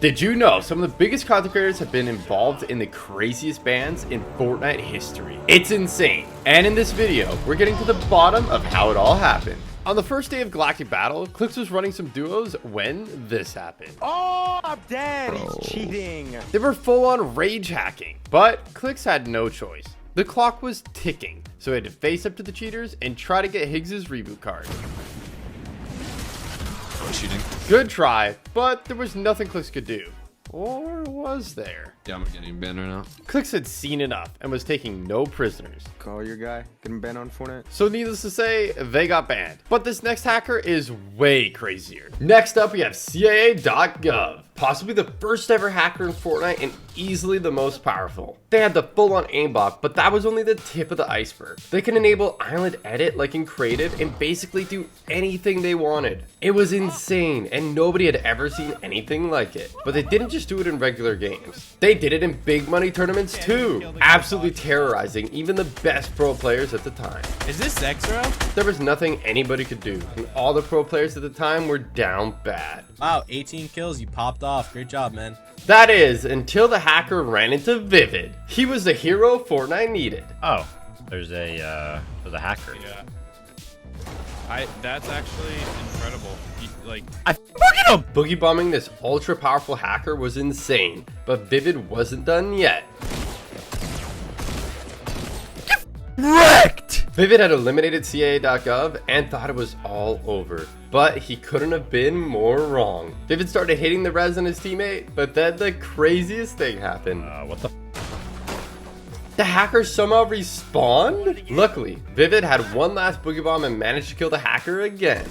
Did you know some of the biggest content creators have been involved in the craziest bans in Fortnite history? It's insane. And in this video, we're getting to the bottom of how it all happened. On the first day of Galactic Battle, Clix was running some duos when this happened. Oh, I'm dead. He's cheating. They were full on rage hacking, but Clix had no choice. The clock was ticking, so he had to face up to the cheaters and try to get Higgs's reboot card. Cheating. Good try, but there was nothing Clix could do. Or was there? Yeah, I'm getting banned right now. Clix had seen enough and was taking no prisoners. Call your guy. Get him banned on Fortnite. So needless to say, they got banned. But this next hacker is way crazier. Next up, we have CIA.gov. Possibly the first ever hacker in Fortnite and easily the most powerful. They had the full-on aimbot, but that was only the tip of the iceberg. They can enable island edit like in creative and basically do anything they wanted. It was insane and nobody had ever seen anything like it. But they didn't just do it in regular games. They did it in big money tournaments too, absolutely terrorizing even the best pro players at the time. Is this Xro? There was nothing anybody could do, and all the pro players at the time were down bad. Wow, 18 kills, you popped off. Great job, man. That is, until the hacker ran into Vivid. He was the hero Fortnite needed. Oh, there's a hacker. Yeah. That's actually incredible. I fucking him! Boogie bombing this ultra powerful hacker was insane, but Vivid wasn't done yet. Wrecked! Vivid had eliminated CIA.gov and thought it was all over, but he couldn't have been more wrong. Vivid started hitting the res on his teammate, but then the craziest thing happened. What the? The hacker somehow respawned? Luckily, Vivid had one last boogie bomb and managed to kill the hacker again.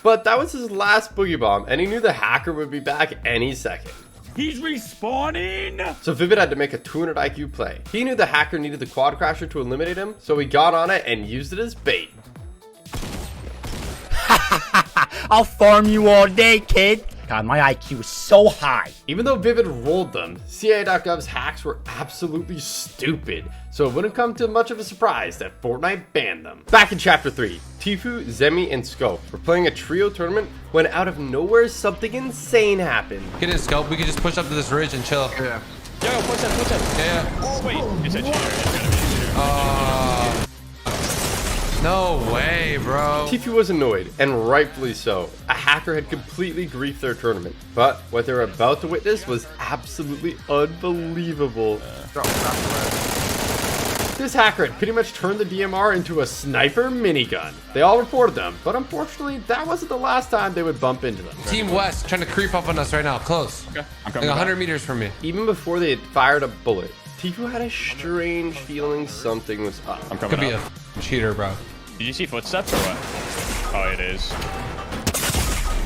But that was his last boogie bomb, and he knew the hacker would be back any second. He's respawning! So Vivid had to make a 200 IQ play. He knew the hacker needed the quad crasher to eliminate him, so he got on it and used it as bait. I'll farm you all day, kid. God, my IQ is so high. Even though Vivid rolled them, CIA.gov's hacks were absolutely stupid, so it wouldn't come to much of a surprise that Fortnite banned them. Back in Chapter 3, Tfue, Zemi, and Scope were playing a trio tournament when out of nowhere something insane happened. Get in, Scope. We can just push up to this ridge and chill. Yeah. Yo, push up. Yeah. Oh, wait, it's a cheater. It's gonna be a cheater. No way, bro. Tfue was annoyed, and rightfully so. A hacker had completely griefed their tournament, but what they were about to witness was absolutely unbelievable. This hacker had pretty much turned the DMR into a sniper minigun. They all reported them, but unfortunately, that wasn't the last time they would bump into them. Team West trying to creep up on us right now. Close. Okay, I'm Like coming 100 back. meters from me. Even before they had fired a bullet, Tfue had a strange feeling something was up. I'm coming Could be up. a cheater, bro. Did you see footsteps or what? Oh, it is.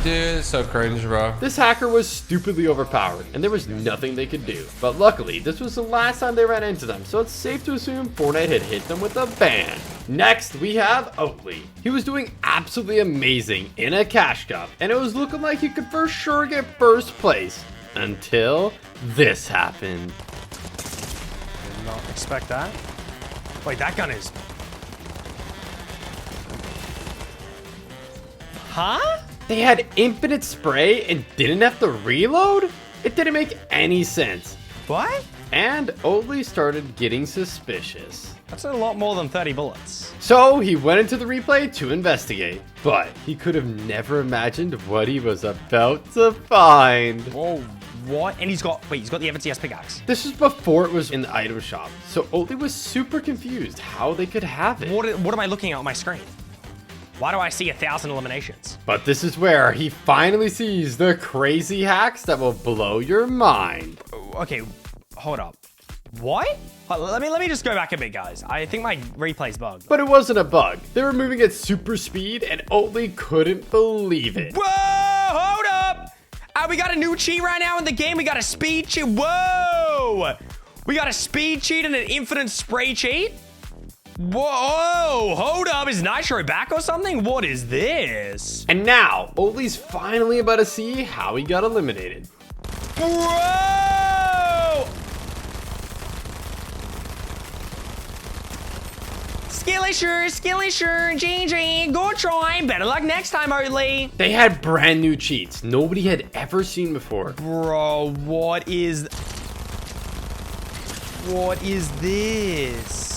Dude, it's so cringe, bro. This hacker was stupidly overpowered, and there was nothing they could do. But luckily, this was the last time they ran into them, so it's safe to assume Fortnite had hit them with a ban. Next, we have Oatley. He was doing absolutely amazing in a cash cup, and it was looking like he could for sure get first place. Until this happened. Did not expect that. Wait, that gun is... Huh? They had infinite spray and didn't have to reload? It didn't make any sense. What? And Oatley started getting suspicious. That's a lot more than 30 bullets. So he went into the replay to investigate, but he could have never imagined what he was about to find. Whoa, what? And he's got the FNCS pickaxe. This was before it was in the item shop, so Oatley was super confused how they could have it. What am I looking at on my screen? Why do I see 1,000 eliminations? But this is where he finally sees the crazy hacks that will blow your mind. Okay, hold up. What? Let me just go back a bit, guys. I think my replay's bugged. But it wasn't a bug. They were moving at super speed and Oatley couldn't believe it. Whoa, hold up. We got a new cheat right now in the game. We got a speed cheat. Whoa. We got a speed cheat and an infinite spray cheat. Whoa, hold up. Is Nitro back or something? What is this? And now, Oatley's finally about to see how he got eliminated. Whoa! Skilly sure, GG. Good try. Better luck next time, Oatley. They had brand new cheats nobody had ever seen before. Bro, what is this?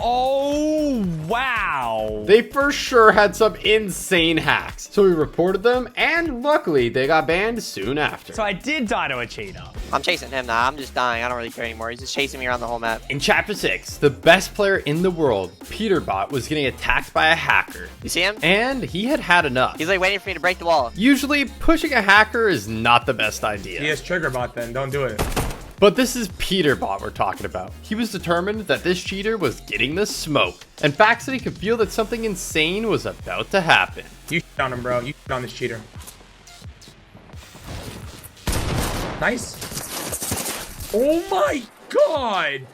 Oh, wow. They for sure had some insane hacks, so we reported them, and luckily they got banned soon after. So I did die to a cheater. I'm chasing him now. I'm just dying. I don't really care anymore. He's just chasing me around the whole map. In Chapter 6, the best player in the world, Peterbot, was getting attacked by a hacker. You see him? And he had had enough. He's like waiting for me to break the wall. Usually, pushing a hacker is not the best idea. He has triggerbot then. Don't do it. But this is Peterbot we're talking about. He was determined that this cheater was getting the smoke, and facts that he could feel that something insane was about to happen. You on him, bro. You on this cheater. Nice. Oh my god.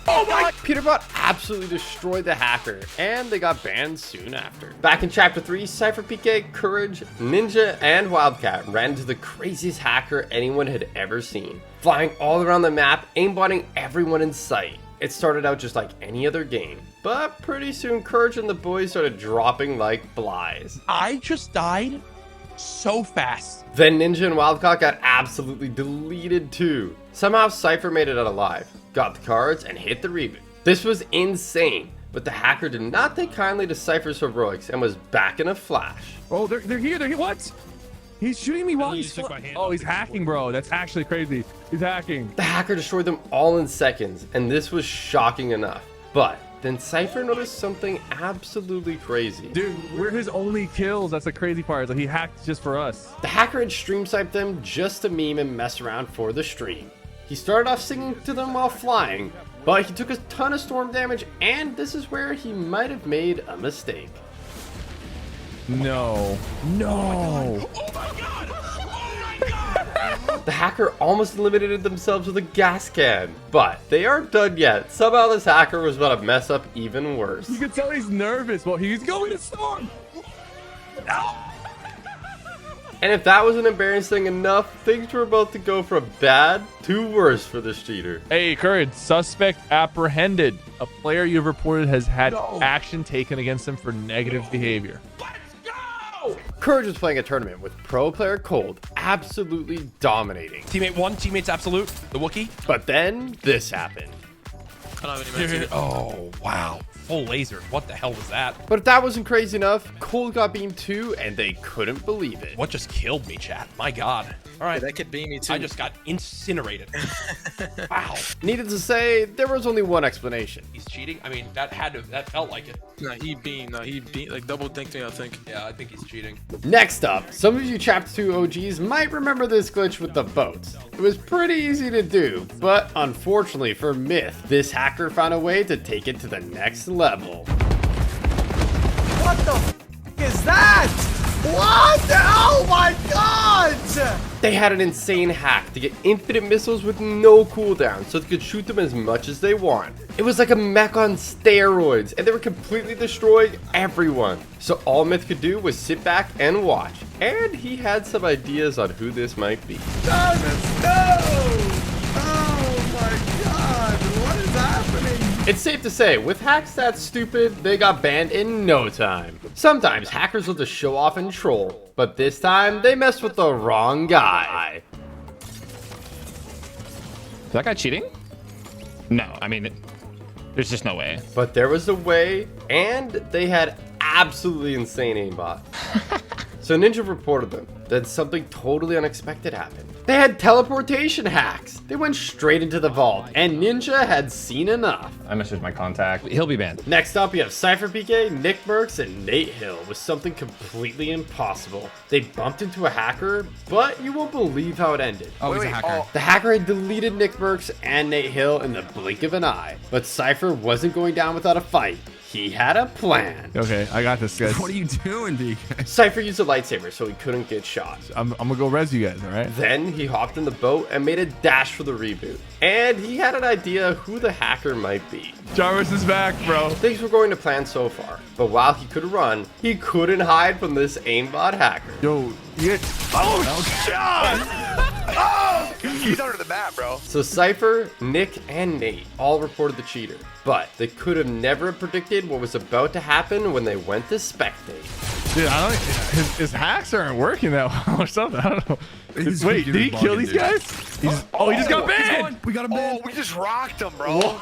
Oh my! Peterbot absolutely destroyed the hacker, and they got banned soon after. Back in Chapter 3, CypherPK, Courage, Ninja, and Wildcat ran into the craziest hacker anyone had ever seen, flying all around the map, aimbotting everyone in sight. It started out just like any other game, but pretty soon Courage and the boys started dropping like flies. I just died so fast. Then Ninja and Wildcat got absolutely deleted too. Somehow Cypher made it out alive, got the cards, and hit the reboot. This was insane, but the hacker did not take kindly to Cypher's heroics and was back in a flash. Oh, they're here. They're here. What? He's shooting me while he's... Oh, he's hacking, bro. That's actually crazy. He's hacking. The hacker destroyed them all in seconds, and this was shocking enough. But then Cypher noticed something absolutely crazy. Dude, we're his only kills. That's the crazy part. Like, he hacked just for us. The hacker had stream sniped them just to meme and mess around for the stream. He started off singing to them while flying, but he took a ton of storm damage, and this is where he might have made a mistake. No. No. The hacker almost eliminated themselves with a gas can, but they aren't done yet. Somehow this hacker was about to mess up even worse. You can tell he's nervous. Well, he's going to storm. No. And if that wasn't embarrassing enough, things were about to go from bad to worse for this cheater. Hey, Courage, suspect apprehended. A player you've reported has had action taken against him for negative behavior. Courage was playing a tournament with pro player Cold, absolutely dominating. Teammate 1, teammate's absolute, the Wookiee. But then this happened. I don't have any meds. Oh, wow. Full laser. What the hell was that? But if that wasn't crazy enough, Cold got beamed too, and they couldn't believe it. What just killed me, chat? My God. All right. Yeah, that could beam me too. I just got incinerated. Wow. Needless to say, there was only one explanation. He's cheating? I mean, that felt like it. No, he beamed. No, he beat, like double dinked me, I think. Yeah, I think he's cheating. Next up, some of you Chapter 2 OGs might remember this glitch with the boats. It was pretty easy to do, but unfortunately for Myth, this hacker found a way to take it to the next level. What the f is that? What? Oh my god! They had an insane hack to get infinite missiles with no cooldown, so they could shoot them as much as they want. It was like a mech on steroids, and they were completely destroying everyone. So all Myth could do was sit back and watch. And he had some ideas on who this might be. Jarvis, no! Oh my god, what is happening? It's safe to say, with hacks that stupid, they got banned in no time. Sometimes hackers will just show off and troll, but this time they messed with the wrong guy. Is that guy cheating? No, I mean, there's just no way. But there was a way, and they had absolutely insane aimbot. So Ninja reported them. Then something totally unexpected happened. They had teleportation hacks. They went straight into the vault, and Ninja had seen enough. I messaged my contact. He'll be banned. Next up, you have CypherPK, Nick Merckx, and Nate Hill with something completely impossible. They bumped into a hacker, but you won't believe how it ended. Oh, he's a hacker. The hacker had deleted Nick Merckx and Nate Hill in the blink of an eye, but Cypher wasn't going down without a fight. He had a plan. Okay, I got this, guys. What are you doing, DK? Cypher used a lightsaber so he couldn't get shot. I'm gonna go res you guys, all right? Then he hopped in the boat and made a dash for the reboot. And he had an idea who the hacker might be. Jarvis is back, bro. Things were going to plan so far, but while he could run, he couldn't hide from this aimbot hacker. Yo, you get... Oh, shot! Oh! He's under the map, bro. So Cypher, Nick, and Nate all reported the cheater, but they could have never predicted what was about to happen when they went to spectate. Dude, I don't. His hacks aren't working that well or something. I don't know. His Wait, did he computer's kill bugging, these dude. guys? He just got banned. We got him banned. Oh, we just rocked him, bro.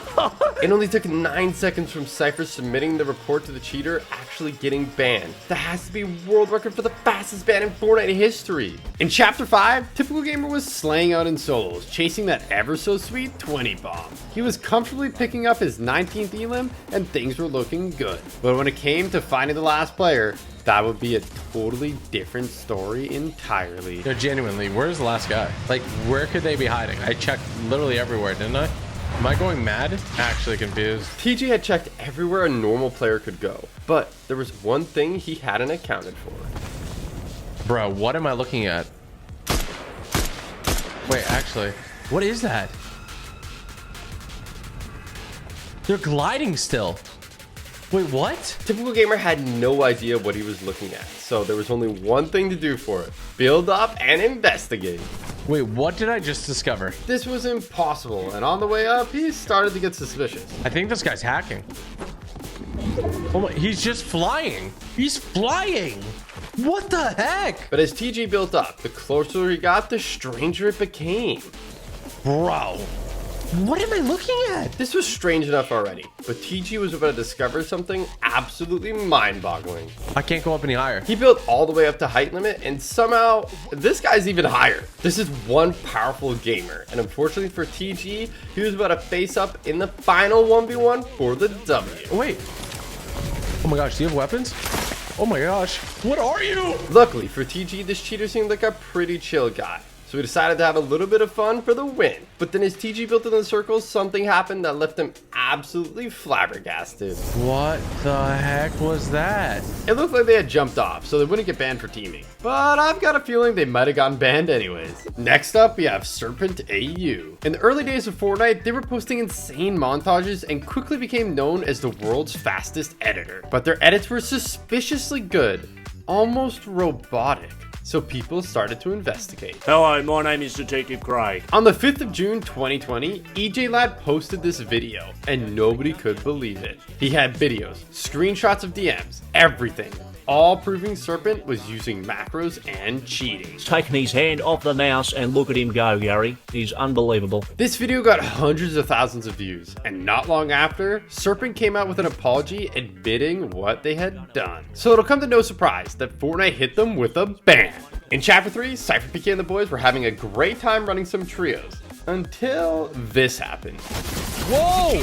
It only took 9 seconds from Cypher submitting the report to the cheater actually getting banned. That has to be world record for the fastest ban in Fortnite history. In Chapter 5, Typical Gamer was slaying out in solos, chasing that ever so sweet 20 bomb. He was comfortably picking up his 19th elim and things were looking good. But when it came to finding the last player, that would be a totally different story entirely. No, genuinely, where's the last guy? Like, where could they be hiding? I checked literally everywhere, didn't I? Am I going mad? Actually confused. TJ had checked everywhere a normal player could go, but there was one thing he hadn't accounted for. Bro, what am I looking at? Wait, actually, what is that? They're gliding still. Wait, what? Typical Gamer had no idea what he was looking at, so there was only one thing to do for it. Build up and investigate. Wait, what did I just discover? This was impossible, and on the way up, he started to get suspicious. I think this guy's hacking. Oh my, he's just flying. He's flying. What the heck? But as TG built up, the closer he got, the stranger it became. Bro, what am I looking at? This was strange enough already, but TG was about to discover something absolutely mind-boggling. I can't go up any higher. He built all the way up to height limit, and somehow, this guy's even higher. This is one powerful gamer, and unfortunately for TG, he was about to face up in the final 1v1 for the W. Wait. Oh my gosh, do you have weapons? Oh my gosh, what are you? Luckily for TG, this cheater seemed like a pretty chill guy. So we decided to have a little bit of fun for the win. But then as TG built in the circles, something happened that left him absolutely flabbergasted. What the heck was that? It looked like they had jumped off, so they wouldn't get banned for teaming. But I've got a feeling they might have gotten banned anyways. Next up, we have SerpentAU. In the early days of Fortnite, they were posting insane montages and quickly became known as the world's fastest editor. But their edits were suspiciously good, almost robotic. So people started to investigate. Hello, my name is Detective Craig. On the 5th of June 2020, EJ Lad posted this video, and nobody could believe it. He had videos, screenshots of DMs, everything, all proving Serpent was using macros and cheating. He's taken his hand off the mouse and look at him go, Gary. He's unbelievable. This video got hundreds of thousands of views, and not long after, Serpent came out with an apology admitting what they had done. So it'll come to no surprise that Fortnite hit them with a ban. In Chapter 3, CypherPK and the boys were having a great time running some trios, until this happened. Whoa!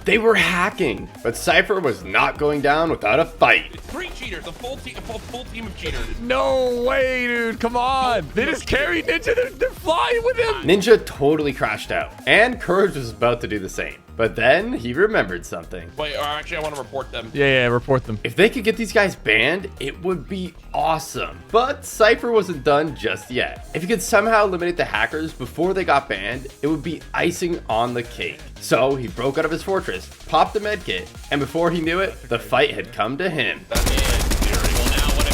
They were hacking, but Cypher was not going down without a fight. 3 cheaters, a full team of cheaters. No way, dude. Come on. They just carried Ninja. They're flying with him. Ninja totally crashed out, and Courage was about to do the same. But then he remembered something. Wait, actually, I want to report them. Yeah, report them. If they could get these guys banned, it would be awesome. But Cypher wasn't done just yet. If he could somehow eliminate the hackers before they got banned, it would be icing on the cake. So he broke out of his fortress, popped a medkit, and before he knew it, the fight had come to him. Well, now what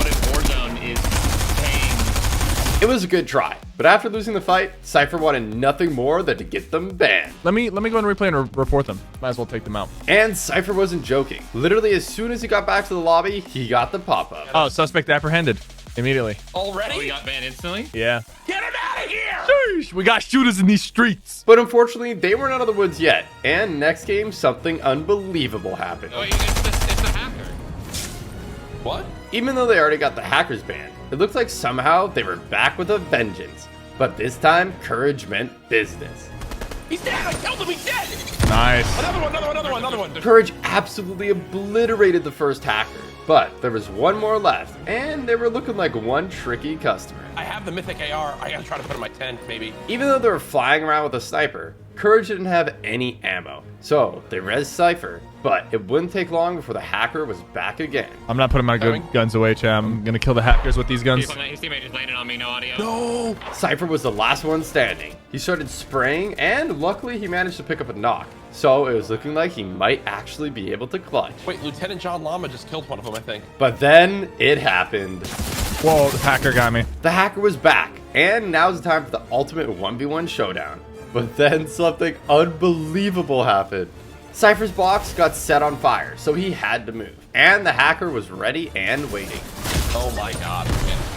if Warzone is paying? It was a good try, but after losing the fight, Cypher wanted nothing more than to get them banned. Let me go and replay and report them. Might as well take them out. And Cypher wasn't joking. Literally, as soon as he got back to the lobby, he got the pop-up. Oh, suspect apprehended immediately. Already? Oh, we got banned instantly? Yeah. Get him out of here! Sheesh, we got shooters in these streets. But unfortunately, they weren't out of the woods yet. And next game, something unbelievable happened. Wait, it's a hacker. What? Even though they already got the hackers banned, it looked like somehow they were back with a vengeance. But this time, Courage meant business. He's dead! I killed him! He's dead! Nice. Another one. Courage absolutely obliterated the first hacker. But there was one more left, and they were looking like one tricky customer. I have the mythic AR. I gotta try to put in my tent, maybe. Even though they were flying around with a sniper, Courage didn't have any ammo. So they res Cypher, but it wouldn't take long before the hacker was back again. I'm not putting my guns away, Cham. I'm gonna kill the hackers with these guns. His teammate just landed on me, no audio. No! Cypher was the last one standing. He started spraying, and luckily he managed to pick up a knock. So it was looking like he might actually be able to clutch. Wait, Lieutenant John Llama just killed one of them, I think. But then it happened. Whoa, the hacker got me. The hacker was back, and now's the time for the ultimate 1v1 showdown. But then something unbelievable happened. Cypher's box got set on fire, so he had to move. And the hacker was ready and waiting. Oh my god.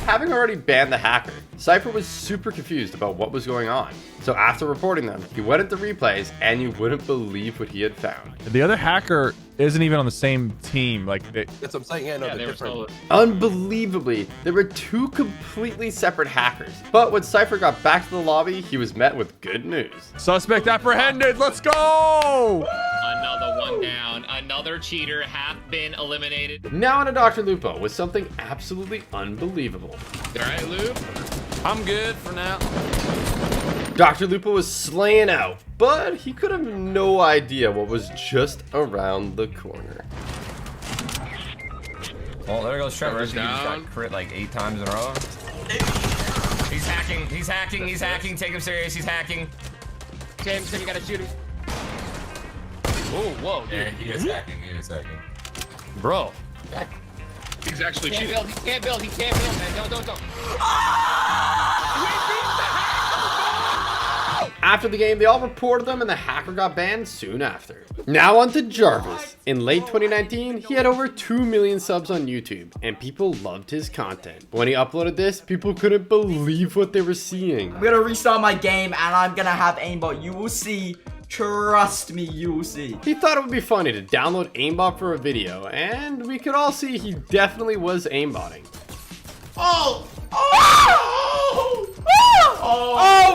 Having already banned the hacker, Cypher was super confused about what was going on. So after reporting them, he went into replays and you wouldn't believe what he had found. The other hacker isn't even on the same team. Like, That's what I'm saying. Yeah, no, they're different. Unbelievably, there were two completely separate hackers. But when Cypher got back to the lobby, he was met with good news. suspect apprehended. Let's go. Another one down. Another cheater have been eliminated. Now on to DrLupo with something absolutely unbelievable. All right, Luke. I'm good for now. DrLupo was slaying out, but he could have no idea what was just around the corner. Well, there goes Trevor. He just down. got crit like 8 times in a row. He's hacking. He's hacking. He's hacking. Take him serious. He's hacking. James, you gotta shoot him. Oh, whoa, dude. Yeah, he is hacking. He is hacking. Bro. He's actually cheating. He can't build, man. Don't. After the game, they all reported them and the hacker got banned soon after. Now on to Jarvis. In late 2019, he had over 2 million subs on YouTube and people loved his content. When he uploaded this, people couldn't believe what they were seeing. I'm gonna restart my game and I'm gonna have aimbot. You will see. Trust me, you will see. He thought it would be funny to download aimbot for a video, and we could all see he definitely was aimbotting. Oh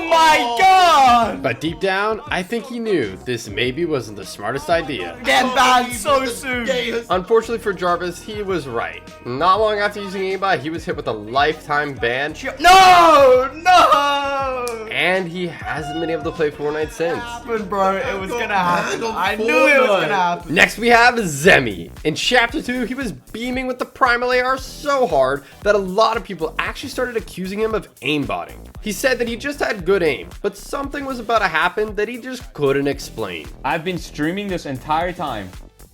my god! But deep down, I think he knew this maybe wasn't the smartest idea. Get banned so soon. Unfortunately for Jarvis, he was right. Not long after using aimbot, he was hit with a lifetime ban. No! No! And he hasn't been able to play Fortnite since. But bro, it was gonna happen. I knew it was gonna happen. Next we have Zemi. In Chapter 2, he was beaming with the Primal AR so hard that a lot of people actually started accusing him of aimbotting. He said that he just had good aim, but something was about to happen that he just couldn't explain. I've been streaming this entire time,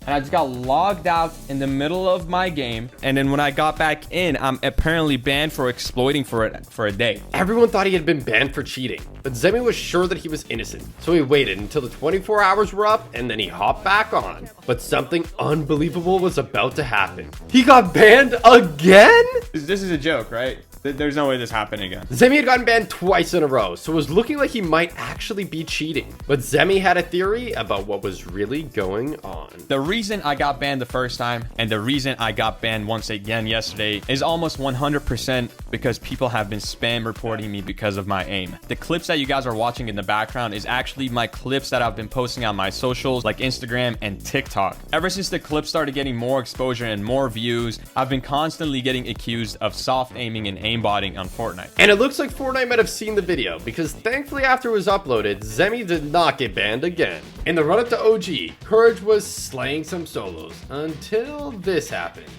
and I just got logged out in the middle of my game. And then when I got back in, I'm apparently banned for exploiting for a day. Everyone thought he had been banned for cheating, but Zemi was sure that he was innocent. So he waited until the 24 hours were up and then he hopped back on. But something unbelievable was about to happen. He got banned again? This is a joke, right? There's no way this happened again. Zemi had gotten banned twice in a row, so it was looking like he might actually be cheating. But Zemi had a theory about what was really going on. The reason I got banned the first time and the reason I got banned once again yesterday is almost 100% because people have been spam reporting me because of my aim. The clips that you guys are watching in the background is actually my clips that I've been posting on my socials like Instagram and TikTok. Ever since the clips started getting more exposure and more views, I've been constantly getting accused of soft aiming and aimbotting on Fortnite. And it looks like Fortnite might have seen the video because thankfully after it was uploaded, Zemi did not get banned again. In the run-up to OG, Courage was slaying some solos until this happened.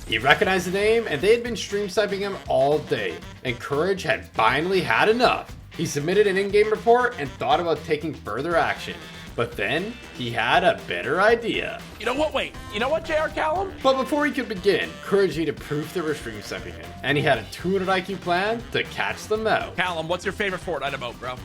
He recognized the name and they had been stream sniping him all day, and Courage had finally had enough. He submitted an in-game report and thought about taking further action. But then he had a better idea. You know what? Wait. You know what, JR Callum? But before he could begin, Courage needed proof they were stream sniping him, and he had a 200 IQ plan to catch them out. Callum, what's your favorite Fortnite emote, bro?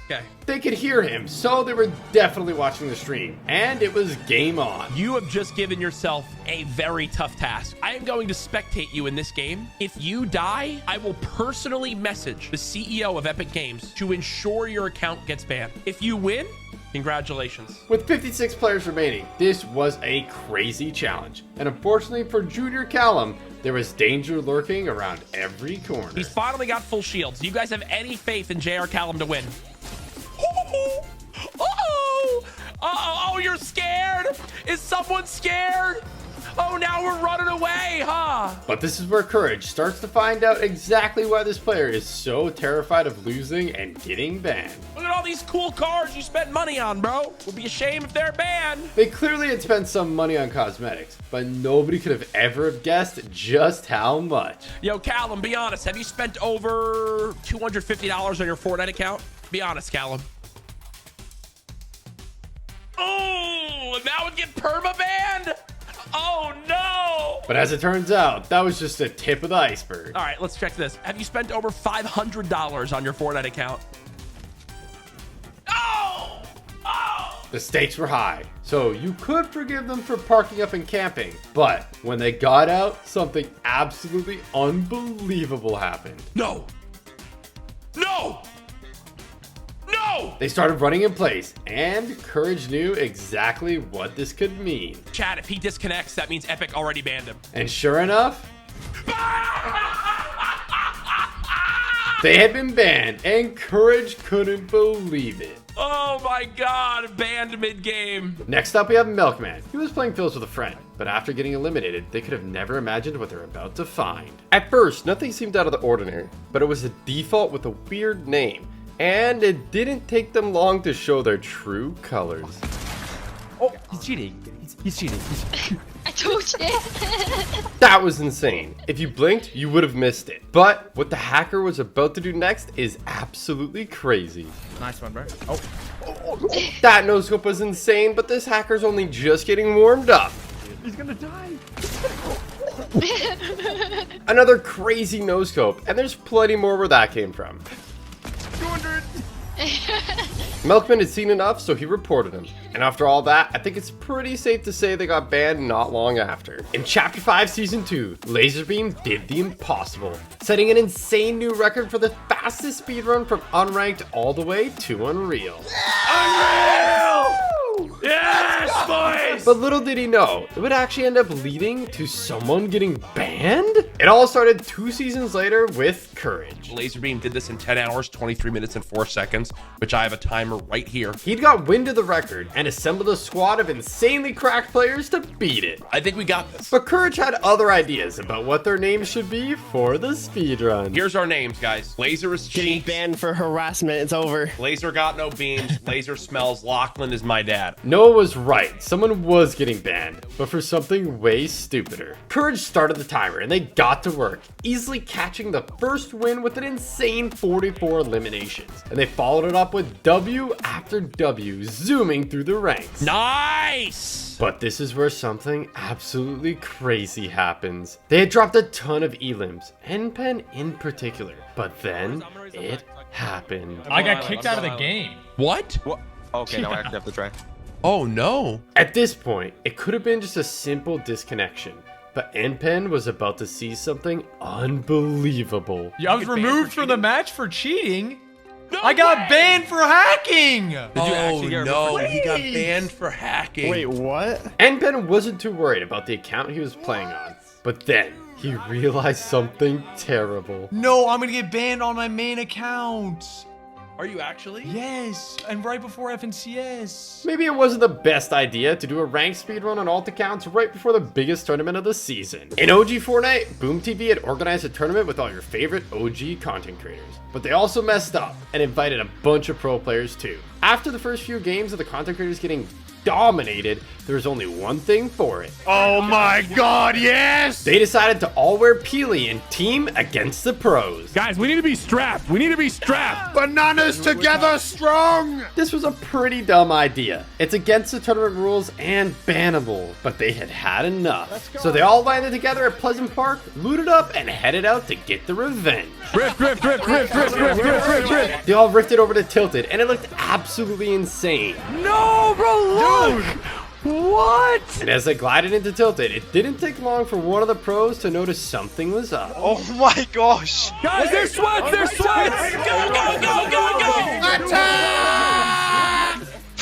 Okay. They could hear him, so they were definitely watching the stream, and it was game on. You have just given yourself a very tough task. I am going to spectate you in this game. If you die, I will personally message the CEO of Epic Games to ensure your account gets banned. If you win, congratulations. With 56 players remaining, this was a crazy challenge. And unfortunately for JR Callum, there was danger lurking around every corner. He's finally got full shields. Do you guys have any faith in JR Callum to win? Oh, you're scared? Is someone scared? Oh, now we're running away, huh? But this is where Courage starts to find out exactly why this player is so terrified of losing and getting banned. Look at all these cool cars you spent money on, bro. Would be a shame if they're banned. They clearly had spent some money on cosmetics, but nobody could have ever guessed just how much. Yo, Callum, be honest. Have you spent over $250 on your Fortnite account? Be honest, Callum. Oh, now it get perma-banned? Oh, no. But as it turns out, that was just the tip of the iceberg. All right, let's check this. Have you spent over $500 on your Fortnite account? The stakes were high, so you could forgive them for parking up and camping. But when they got out, something absolutely unbelievable happened. No! No! No! They started running in place, and Courage knew exactly what this could mean. Chad, if he disconnects, that means Epic already banned him. And sure enough, they had been banned, and Courage couldn't believe it. Oh my god, banned mid-game. Next up, we have Milkman. He was playing Phils with a friend, but after getting eliminated, they could have never imagined what they're about to find. At first, nothing seemed out of the ordinary, but it was a default with a weird name, and it didn't take them long to show their true colors. Oh, he's cheating. He's cheating. I told you. That was insane. If you blinked, you would have missed it. But what the hacker was about to do next is absolutely crazy. Nice one, bro. Oh. That no-scope was insane, but this hacker's only just getting warmed up. He's gonna die. Another crazy no-scope, and there's plenty more where that came from. 200. Milkman had seen enough, so he reported him. And after all that, I think it's pretty safe to say they got banned not long after. In Chapter 5, Season 2, Laserbeam did the impossible, setting an insane new record for the fastest speedrun from unranked all the way to Unreal. Unreal! Yes, boys! But little did he know, it would actually end up leading to someone getting banned? It all started 2 seasons later with Courage. Laserbeam did this in 10 hours, 23 minutes, and 4 seconds, which I have a timer right here. He'd got wind of the record and assembled a squad of insanely cracked players to beat it. I think we got this. But Courage had other ideas about what their names should be for the speedrun. Here's our names, guys. Laser is Getting cheeks. banned for harassment. It's over. Laser got no beams. Laser smells. Lachlan is my dad. Noah was right. Someone was getting banned, but for something way stupider. Courage started the timer and they got to work, easily catching the first win with an insane 44 eliminations. And they followed it up with W after W, zooming through the ranks. Nice! But this is where something absolutely crazy happens. They had dropped a ton of elims, NPen in particular, but then it happened. I got kicked out of the game. What? Okay, now I actually have to try. Oh no. At this point, it could have been just a simple disconnection, but NPen was about to see something unbelievable. Yeah, I was removed from the match for cheating. I got banned for hacking. Did you actually get removed? He got banned for hacking. Wait, what? NPen wasn't too worried about the account he was playing on, but then he realized something terrible. No, I'm gonna get banned on my main account. Are you actually? Yes, and right before FNCS. Maybe it wasn't the best idea to do a ranked speedrun on alt accounts right before the biggest tournament of the season. In OG Fortnite, Boom TV had organized a tournament with all your favorite OG content creators. But they also messed up and invited a bunch of pro players too. After the first few games of the content creators getting dominated, there was only one thing for it. Oh my god, yes! They decided to all wear Peely and team against the pros. Guys, we need to be strapped. We need to be strapped. Bananas together strong! This was a pretty dumb idea. It's against the tournament rules and bannable, but they had had enough. So they all landed together at Pleasant Park, looted up, and headed out to get the revenge. Rift. They all rifted over to Tilted, and it looked absolutely insane. No, bro, look! What? And as they glided into Tilted, it didn't take long for one of the pros to notice something was up. Oh my gosh! Guys, they're sweats! They're sweats! Go! Attack!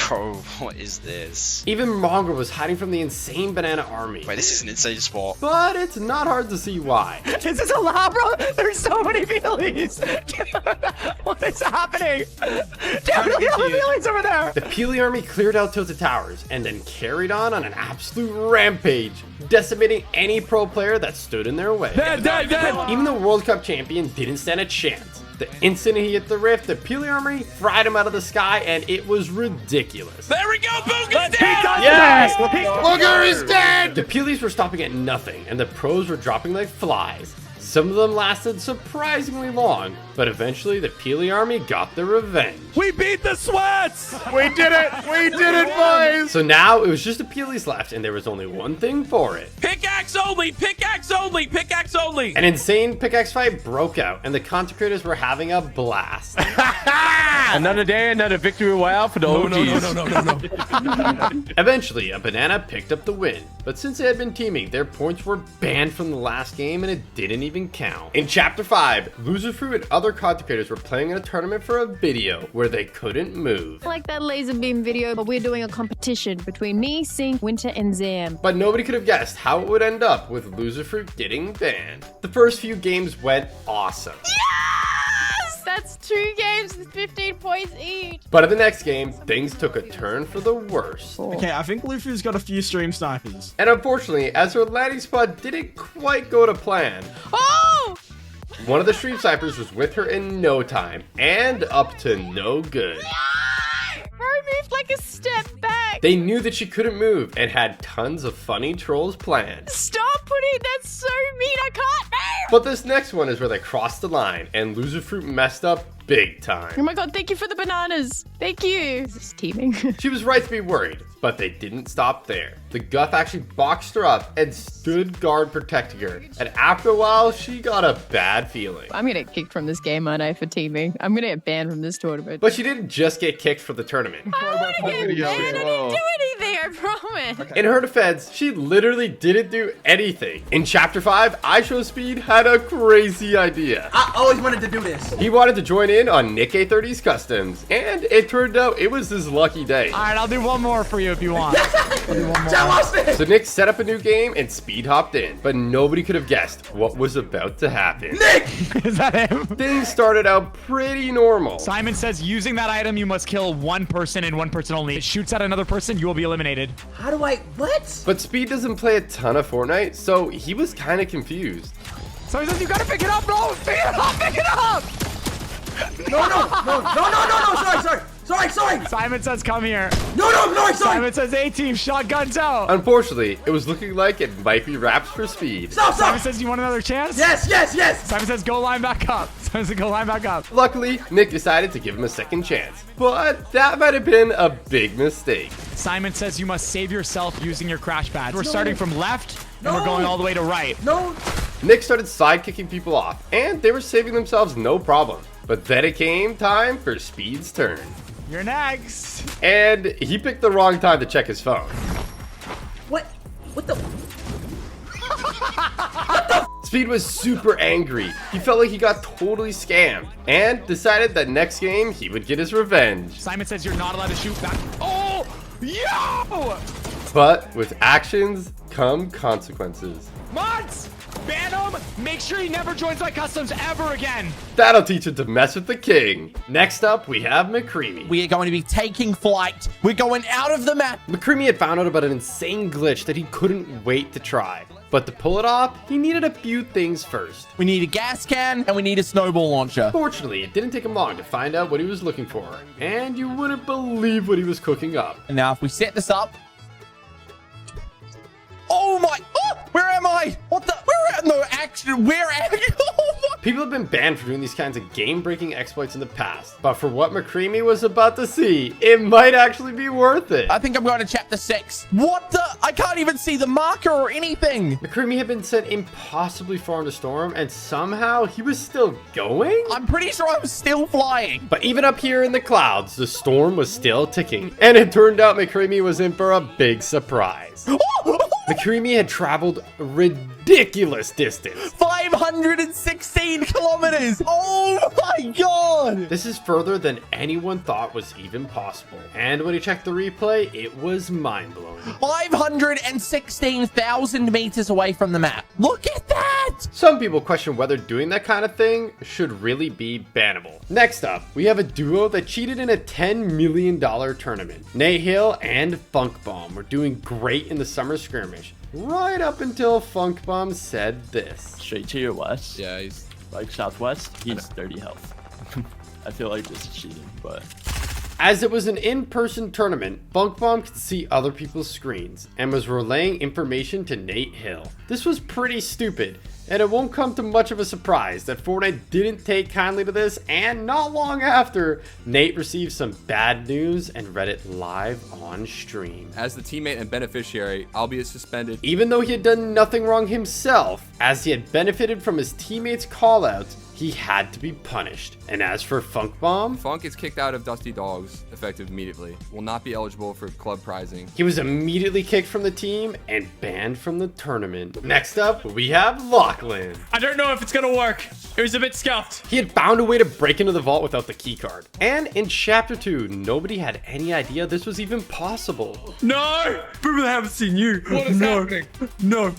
Bro, what is this? Even Mongo was hiding from the insane banana army. Wait, this is an insane spot. But it's not hard to see why. Is this allowed, bro? There's so many feelies. What is happening? Dude, look at all the feelies over there. The Peely army cleared out Tilted Towers and then carried on an absolute rampage, decimating any pro player that stood in their way. Dead. Even the World Cup champion didn't stand a chance. The instant he hit the rift, the Peely army fried him out of the sky, and it was ridiculous. There we go, Booga's dead! Yes! Booger is dead! The Peelys were stopping at nothing, and the pros were dropping like flies. Some of them lasted surprisingly long, but eventually the Peely army got their revenge. We beat the sweats! We did it! We did it, boys! So now it was just the Peelys left, and there was only one thing for it. Pickaxe only! Pickaxe only! Pickaxe only! An insane pickaxe fight broke out, and the content creators were having a blast. Another day, another victory royale for the OGs. No. Eventually, a banana picked up the win, but since they had been teaming, their points were banned from the last game, and it didn't even count. In Chapter 5, Loserfruit and other content creators were playing in a tournament for a video where they couldn't move. Like that laser beam video, but we're doing a competition between me, Sink, Winter, and Zam. But nobody could have guessed how it would end up with Loserfruit getting banned. The first few games went awesome. Yes! That's 2 games with 15 points each. But in the next game, things took a turn for the worse. Okay, I think Luffy's got a few stream snipers. And unfortunately, as her landing spot didn't quite go to plan, Oh! one of the stream snipers was with her in no time, and up to no good. Bro moved like a step back. They knew that she couldn't move and had tons of funny trolls planned. Stop putting that so mean. I can't move. But this next one is where they crossed the line, and Loserfruit messed up big time. Oh my god, thank you for the bananas. Thank you. This is teaming. She was right to be worried, but they didn't stop there. The Guff actually boxed her up and stood guard protecting her. And after a while, she got a bad feeling. I'm gonna get kicked from this game, aren't I, for teaming? I'm gonna get banned from this tournament. But she didn't just get kicked from the tournament. I wanna get banned. I didn't do anything, I promise. In her defense, she literally didn't do anything. In Chapter 5, IShowSpeed had a crazy idea. I always wanted to do this. He wanted to join in on Nick A30's customs, and it turned out it was his lucky day. All right, I'll do one more for you if you want. I'll do one more. So Nick set up a new game and speed hopped in, but nobody could have guessed what was about to happen. Nick! Is that him? Things started out pretty normal. Simon says using that item, you must kill one person and one person only. It shoots at another person, you will be eliminated. How do I, what? But Speed doesn't play a ton of Fortnite, so he was kind of confused. So he says you gotta pick it up, bro! Pick it up, pick it up! No, sorry. Simon says come here. No, sorry. Simon says A-team, shotguns out. Unfortunately, it was looking like it might be wraps for Speed. Stop. Simon says you want another chance? Yes. Simon says go line back up. Simon says go line back up. Luckily, Nick decided to give him a second chance, but that might have been a big mistake. Simon says you must save yourself using your crash pads. We're starting from left, and we're going all the way to right. No. Nick started sidekicking people off, and they were saving themselves no problem. But then it came time for Speed's turn. You're next. And he picked the wrong time to check his phone. What the? Speed was super angry. He felt like he got totally scammed and decided that next game he would get his revenge. Simon says you're not allowed to shoot back. Oh, yo! But with actions come consequences. Mods, ban him. Make sure he never joins my customs ever again. That'll teach him to mess with the king. Next up, we have McCree. We are going to be taking flight. We're going out of the map. McCree had found out about an insane glitch that he couldn't wait to try. But to pull it off, he needed a few things first. We need a gas can and we need a snowball launcher. Fortunately, it didn't take him long to find out what he was looking for. And you wouldn't believe what he was cooking up. And now if we set this up. Oh my, where am I? What the, People have been banned for doing these kinds of game-breaking exploits in the past. But for what McCree was about to see, it might actually be worth it. I think I'm going to chapter 6. What the? I can't even see the marker or anything. McCree had been sent impossibly far into storm, and somehow he was still going? I'm pretty sure I was still flying. But even up here in the clouds, the storm was still ticking. And it turned out McCree was in for a big surprise. McCree had traveled a ridiculous distance. 516 kilometers. Oh my god. This is further than anyone thought was even possible. And when he checked the replay, it was mind-blowing. 516,000 meters away from the map. Look at that. Some people question whether doing that kind of thing should really be bannable. Next up, we have a duo that cheated in a $10 million tournament. Nahil and Funkbomb were doing great in the summer skirmish, right up until Funkbomb said this. Straight to your west. Yeah, he's like southwest. He's 30 health. I feel like this is cheating, but As it was an in-person tournament, Bunkbomb could see other people's screens and was relaying information to Nate Hill. This was pretty stupid, and it won't come to much of a surprise that Fortnite didn't take kindly to this, and not long after, Nate received some bad news and read it live on stream. As the teammate and beneficiary, albeit suspended. Even though he had done nothing wrong himself, as he had benefited from his teammates' callouts, he had to be punished. And as for Funkbomb, Funk is kicked out of Dusty Dogs, effective immediately. Will not be eligible for club prizing. he was immediately kicked from the team and banned from the tournament. Next up, we have Lachlan. I don't know if it's gonna work. It was a bit scuffed. He had found a way to break into the vault without the keycard. And in Chapter 2, nobody had any idea this was even possible. No! People haven't seen you. What is happening? No.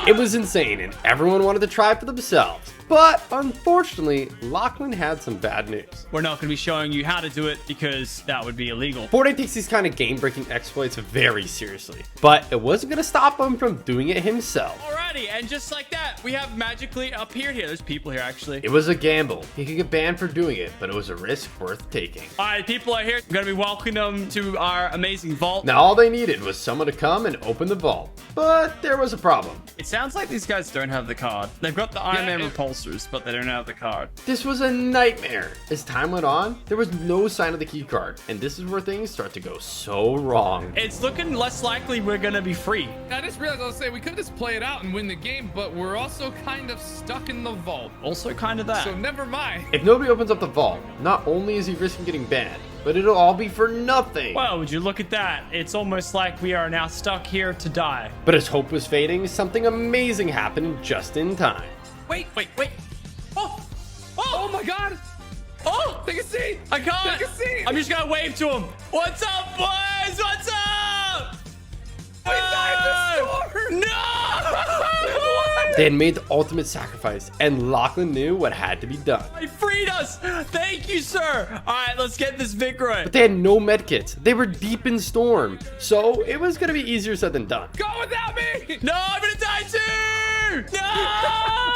It was insane, and everyone wanted to try for themselves. But unfortunately, Lachlan had some bad news. We're not going to be showing you how to do it because that would be illegal. Fortnite takes these kind of game-breaking exploits very seriously, but it wasn't going to stop him from doing it himself. Alrighty, and just like that, we have magically appeared here. There's people here, actually. It was a gamble. He could get banned for doing it, but it was a risk worth taking. Alright, people are here. I'm going to be welcoming them to our amazing vault. Now, all they needed was someone to come and open the vault, but there was a problem. It sounds like these guys don't have the card. They've got the Iron Man repulsors, but they don't have the card. This was a nightmare. As time went on, there was no sign of the key card, and this is where things start to go so wrong. It's looking less likely we're gonna be free. I just realized I was saying we could just play it out and win the game, but we're also kind of stuck in the vault. Also kind of that. So never mind. If nobody opens up the vault, not only is he risking getting banned, but it'll all be for nothing. Well, would you look at that? It's almost like we are now stuck here to die. But as hope was fading, something amazing happened just in time. Wait. Oh my god. Oh! Take a seat. I can't. Take a seat. I'm just gonna wave to him. What's up, boys? What's up? We died in the storm. No! They had made the ultimate sacrifice, and Lachlan knew what had to be done. He freed us. Thank you, sir. All right, let's get this Vic right. But they had no medkits. They were deep in storm, so it was gonna be easier said than done. Go without me. No, I'm gonna die too. No!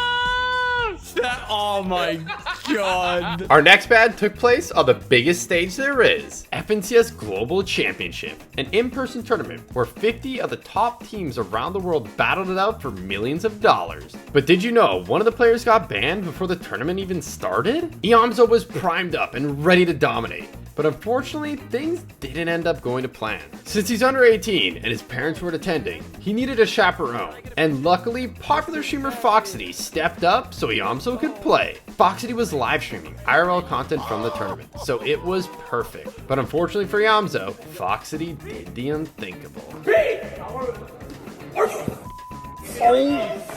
Oh my god. Our next ban took place on the biggest stage there is, FNCS Global Championship, an in-person tournament where 50 of the top teams around the world battled it out for millions of dollars. But did you know one of the players got banned before the tournament even started? Yamzo was primed up and ready to dominate. But unfortunately, things didn't end up going to plan. Since he's under 18 and his parents weren't attending, he needed a chaperone. And luckily, popular streamer Foxy stepped up so Yamzo could play. Foxy was live streaming IRL content from the tournament, so it was perfect. But unfortunately for Yamzo, Foxy did the unthinkable.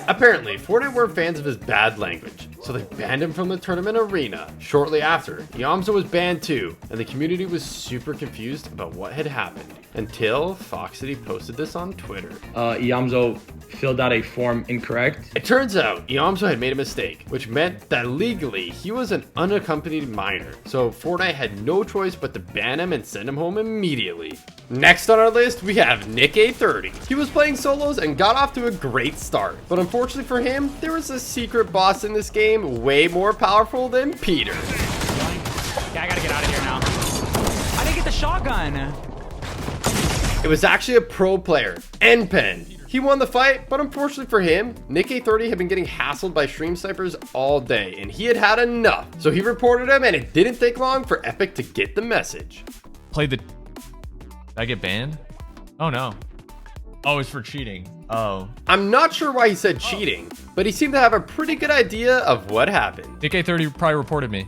Apparently, Fortnite weren't fans of his bad language, so they banned him from the tournament arena. Shortly after, Yamzo was banned too, and the community was super confused about what had happened, until Foxy posted this on Twitter. Yamzo filled out a form incorrect. It turns out Yamzo had made a mistake, which meant that legally he was an unaccompanied minor, so Fortnite had no choice but to ban him and send him home immediately. Next on our list, we have Nick A30. He was playing solos and got off to a great start, but unfortunately for him, there was a secret boss in this game way more powerful than Peter. Yeah, I gotta get out of here now. I didn't get the shotgun. It was actually a pro player, Npen. He won the fight, but unfortunately for him, Nick A30 had been getting hassled by stream snipers all day, and he had had enough. So he reported him, and it didn't take long for Epic to get the message. Did I get banned? Oh no. Oh, it's for cheating. Oh. I'm not sure why he said cheating, but he seemed to have a pretty good idea of what happened. Nick A30 probably reported me,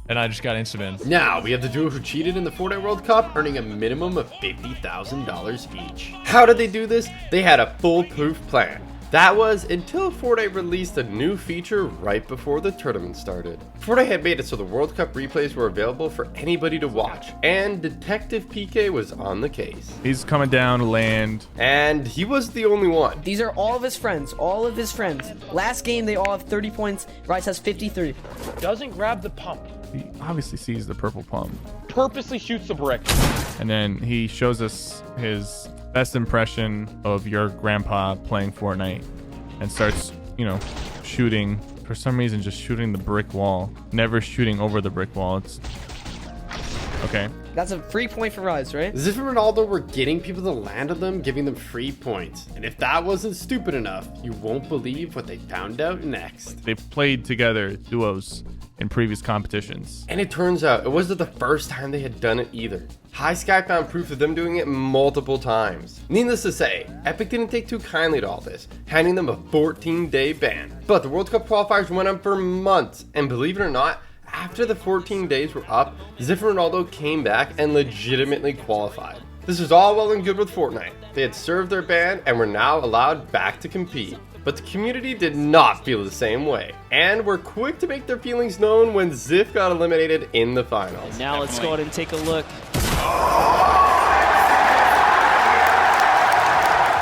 and I just got insta-banned. Now, we have the duo who cheated in the Fortnite World Cup, earning a minimum of $50,000 each. How did they do this? They had a foolproof plan. That was until Fortnite released a new feature right before the tournament started. Fortnite had made it so the World Cup replays were available for anybody to watch, and Detective PK was on the case. He's coming down to land. And he was the only one. These are all of his friends, Last game, they all have 30 points. Rice has 53. Doesn't grab the pump. He obviously sees the purple pump. Purposely shoots the brick. And then he shows us his best impression of your grandpa playing Fortnite and starts, shooting. For some reason, just shooting the brick wall. Never shooting over the brick wall. Okay. That's a free point for us, right? Cypher and Ronaldo were getting people to land on them, giving them free points. And if that wasn't stupid enough, you won't believe what they found out next. They played together duos in previous competitions. And it turns out it wasn't the first time they had done it either. High Sky found proof of them doing it multiple times. Needless to say, Epic didn't take too kindly to all this, handing them a 14-day ban. But the World Cup qualifiers went on for months, and believe it or not, after the 14 days were up, Cypher and Ronaldo came back and legitimately qualified. This was all well and good with Fortnite. They had served their ban and were now allowed back to compete. But the community did not feel the same way, and were quick to make their feelings known when Ziff got eliminated in the finals. Now let's go ahead and take a look.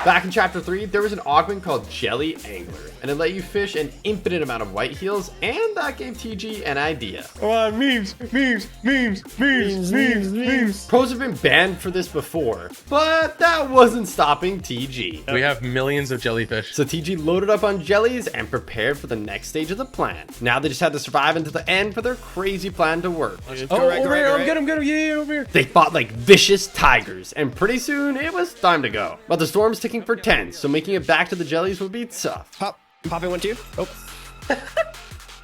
Back in Chapter 3, there was an augment called Jelly Angler, and it let you fish an infinite amount of white heels, and that gave TG an idea. Come on, memes. Pros have been banned for this before, but that wasn't stopping TG. We have millions of jellyfish. So TG loaded up on jellies and prepared for the next stage of the plan. Now they just had to survive until the end for their crazy plan to work. Over here. Get him. Yeah, over here. They fought like vicious tigers, and pretty soon it was time to go. But the storm's ticking for 10, so making it back to the jellies would be tough. Popping 1, 2. Oh.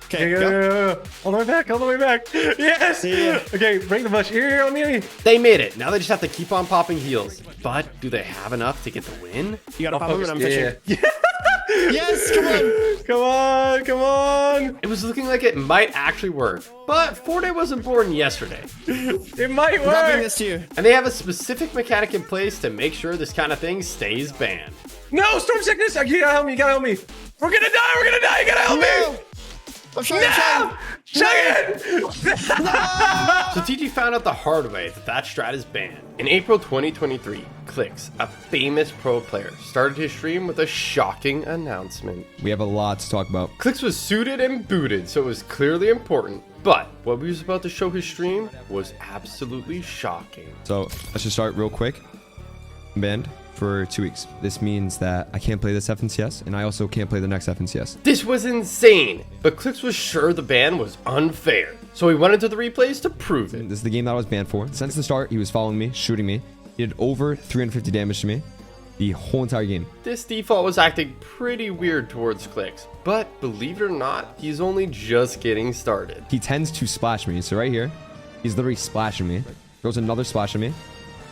Okay, go. All the way back. Yes. Yeah. Okay, break the bush. Here, on me. They made it. Now they just have to keep on popping heals. But do they have enough to get the win? You gotta pop him and I'm fishing. Yes, come on. It was looking like it might actually work, but Fortnite wasn't born yesterday. It might work. I'll bring this to you. And they have a specific mechanic in place to make sure this kind of thing stays banned. No, storm sickness. You gotta help me. We're gonna die. You gotta help me. I'm trying. Chug it! So TG found out the hard way that strat is banned. In April 2023, Clix, a famous pro player, started his stream with a shocking announcement. We have a lot to talk about. Clix was suited and booted, so it was clearly important. But what we was about to show his stream was absolutely shocking. So let's just start real quick. Banned for 2 weeks. This means that I can't play this FNCS, and I also can't play the next FNCS. This was insane, but Clix was sure the ban was unfair, so he went into the replays to prove it. This is the game that I was banned for. Since the start, he was following me, shooting me. He did over 350 damage to me the whole entire game. This default was acting pretty weird towards Clix, but believe it or not, he's only just getting started. He tends to splash me, so right here, he's literally splashing me. Throws another splash at me.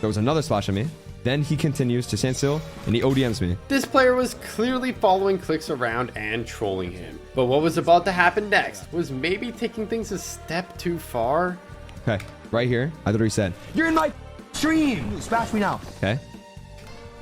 Throws another splash at me. Then he continues to stand still, and he ODMs me. This player was clearly following Clix around and trolling him. But what was about to happen next was maybe taking things a step too far. Okay, right here, I literally said, "You're in my stream! Smash me now!" Okay,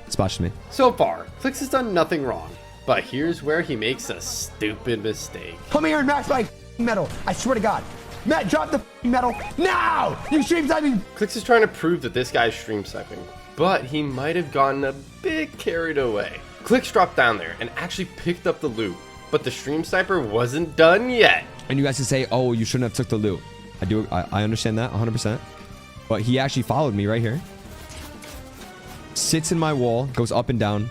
splashed me. So far, Clix has done nothing wrong. But here's where he makes a stupid mistake. Come here and max my metal. I swear to God. Matt, drop the metal now! You stream sniping! Clix is trying to prove that this guy's stream sniping, but he might have gotten a bit carried away. Clix dropped down there and actually picked up the loot, but the stream sniper wasn't done yet. And you guys can say, oh, you shouldn't have took the loot. I understand that 100%. But he actually followed me right here. Sits in my wall, goes up and down,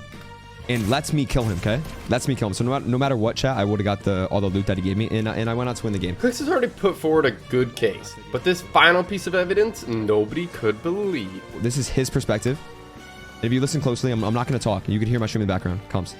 and lets me kill him, okay? Lets me kill him. So no matter what, chat, I would have got all the loot that he gave me, and I went out to win the game. Clix has already put forward a good case, but this final piece of evidence, nobody could believe. This is his perspective. And if you listen closely, I'm not going to talk. You can hear my stream in the background. Comes.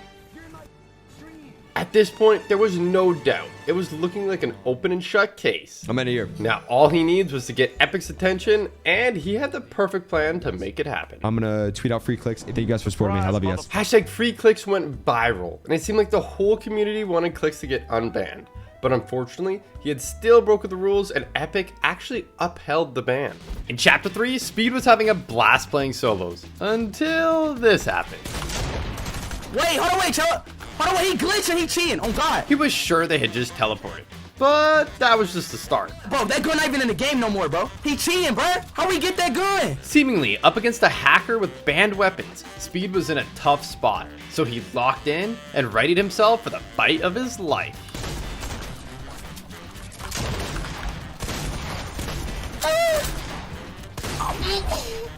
At this point, there was no doubt. It was looking like an open and shut case. I'm in here. Now, all he needs was to get Epic's attention, and he had the perfect plan to make it happen. I'm going to tweet out free Clix. Thank you guys for supporting me. I love you guys. Hashtag free Clix went viral, and it seemed like the whole community wanted Clix to get unbanned. But unfortunately, he had still broken the rules, and Epic actually upheld the ban. In Chapter 3, Speed was having a blast playing solos, until this happened. Wait, hold on, he glitched and he cheating. Oh God. He was sure they had just teleported, but that was just the start. Bro, that gun not even in the game no more, bro. He cheating, bro. How we get that gun? Seemingly up against a hacker with banned weapons, Speed was in a tough spot, so he locked in and readied himself for the fight of his life.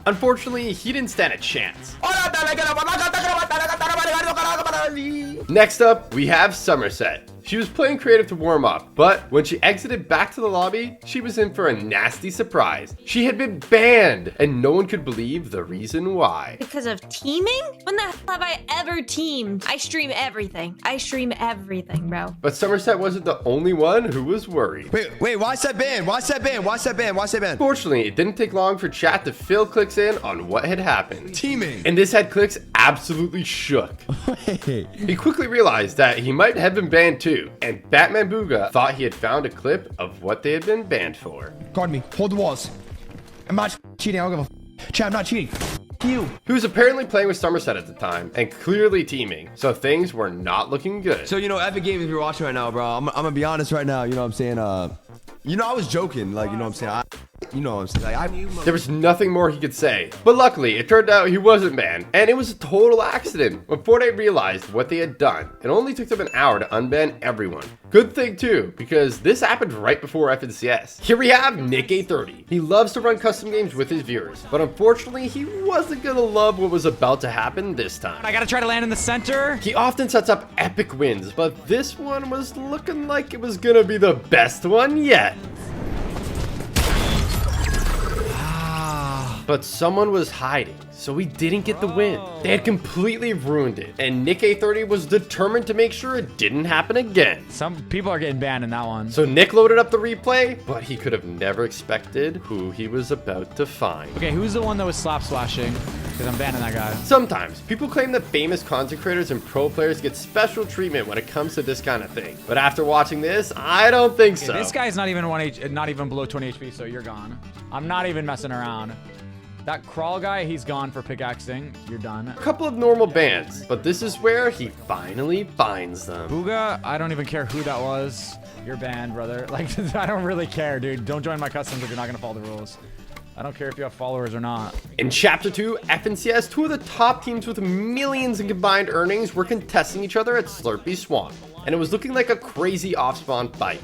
Unfortunately, he didn't stand a chance. Next up, we have Somerset. She was playing creative to warm up, but when she exited back to the lobby, she was in for a nasty surprise. She had been banned, and no one could believe the reason why. Because of teaming? When the hell have I ever teamed? I stream everything. Bro. But Somerset wasn't the only one who was worried. Wait, why is that banned? Why is that banned? Fortunately, it didn't take long for chat to fill Clix in on what had happened. Teaming. And this had Clix absolutely shook. He quickly realized that he might have been banned too, and Batman Booga thought he had found a clip of what they had been banned for. Guard me. Hold the walls. I'm not cheating. I don't give a Chat, I'm not cheating. You. He was apparently playing with Somerset at the time and clearly teaming, so things were not looking good. So, you know, Epic Games, if you're watching right now, bro, I'm gonna be honest right now, you know what I'm saying? You know, I was joking, like, you know what I'm saying? You know what I'm saying? Like, there was nothing more he could say. But luckily, it turned out he wasn't banned, and it was a total accident. When Fortnite realized what they had done, it only took them an hour to unban everyone. Good thing too, because this happened right before FNCS. Here we have Nick A30. He loves to run custom games with his viewers, but unfortunately, he wasn't gonna love what was about to happen this time. I gotta try to land in the center. He often sets up epic wins, but this one was looking like it was gonna be the best one yet. But someone was hiding, so he didn't get the win. They had completely ruined it, and Nick A30 was determined to make sure it didn't happen again. Some people are getting banned in that one. So Nick loaded up the replay, but he could have never expected who he was about to find. Okay, who's the one that was slap splashing? Because I'm banning that guy. Sometimes people claim that famous content creators and pro players get special treatment when it comes to this kind of thing. But after watching this, I don't think so. This guy's not even not even below 20 HP, so you're gone. I'm not even messing around. That crawl guy, he's gone for pickaxing. You're done. A couple of normal bans, but this is where he finally finds them. Booga, I don't even care who that was. You're banned, brother. Like, I don't really care, dude. Don't join my customs if you're not gonna follow the rules. I don't care if you have followers or not. In Chapter 2, FNCS, two of the top teams with millions in combined earnings were contesting each other at Slurpee Swamp, and it was looking like a crazy off-spawn fight.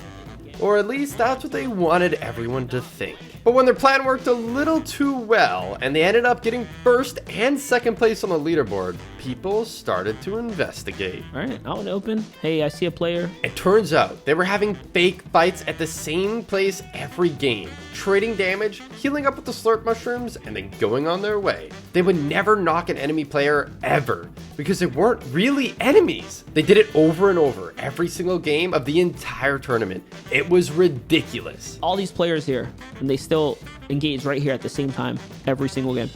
Or at least that's what they wanted everyone to think. But when their plan worked a little too well, and they ended up getting first and second place on the leaderboard, people started to investigate. All right, out and open. Hey, I see a player. It turns out they were having fake fights at the same place every game, trading damage, healing up with the slurp mushrooms, and then going on their way. They would never knock an enemy player ever, because they weren't really enemies. They did it over and over every single game of the entire tournament. It was ridiculous. All these players here, and they still engage right here at the same time every single game.